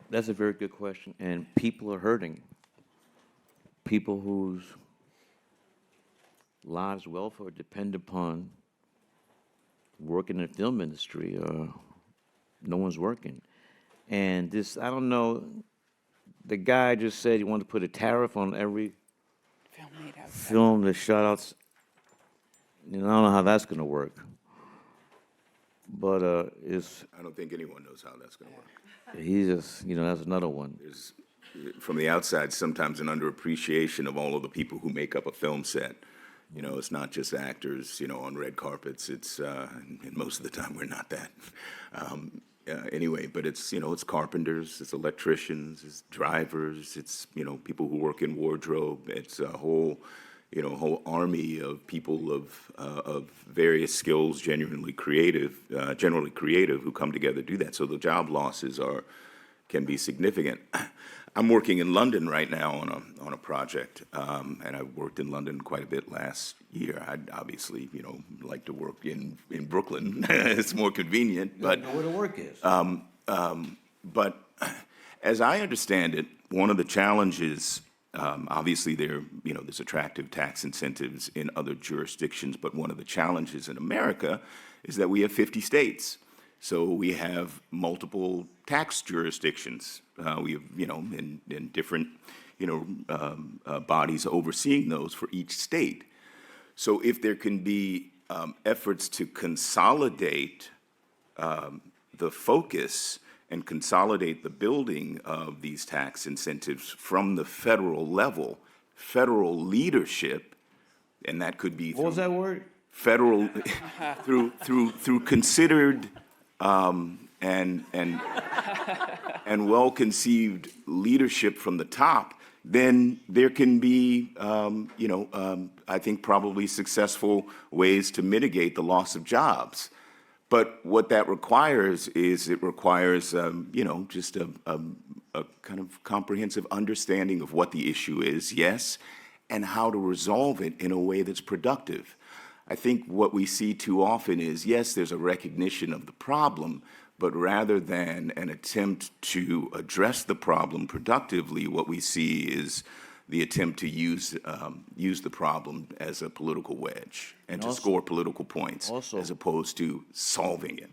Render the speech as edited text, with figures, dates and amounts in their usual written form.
That's a very good question, and people are hurting. People whose lives' welfare depend upon working in the film industry, no one's working. And this, I don't know, the guy just said he wanted to put a tariff on every Film made outside. film that shot out. You know, I don't know how that's going to work. But it's, I don't think anyone knows how that's going to work. he just, that's another one. There's, from the outside, sometimes an underappreciation of all of the people who make up a film set. You know, it's not just actors, on red carpets. It's, and most of the time we're not that. Anyway, but it's carpenters, it's electricians, it's drivers, it's, people who work in wardrobe. It's a whole army of people of various skills, generally creative, who come together to do that. So the job losses can be significant. I'm working in London right now on a project, and I worked in London quite a bit last year. I'd obviously, like to work in Brooklyn. It's more convenient, but Know where the work is. but as I understand it, one of the challenges, obviously there's attractive tax incentives in other jurisdictions, but one of the challenges in America is that we have 50 states. So we have multiple tax jurisdictions. We have, in different, bodies overseeing those for each state. So if there can be efforts to consolidate the focus and consolidate the building of these tax incentives from the federal level, federal leadership, and that could be What was that word? federal through considered and well-conceived leadership from the top, then there can be, I think probably successful ways to mitigate the loss of jobs. But what that requires is just a kind of comprehensive understanding of what the issue is, yes, and how to resolve it in a way that's productive. I think what we see too often is, yes, there's a recognition of the problem, but rather than an attempt to address the problem productively, what we see is the attempt to use the problem as a political wedge and to score political points also- as opposed to solving it.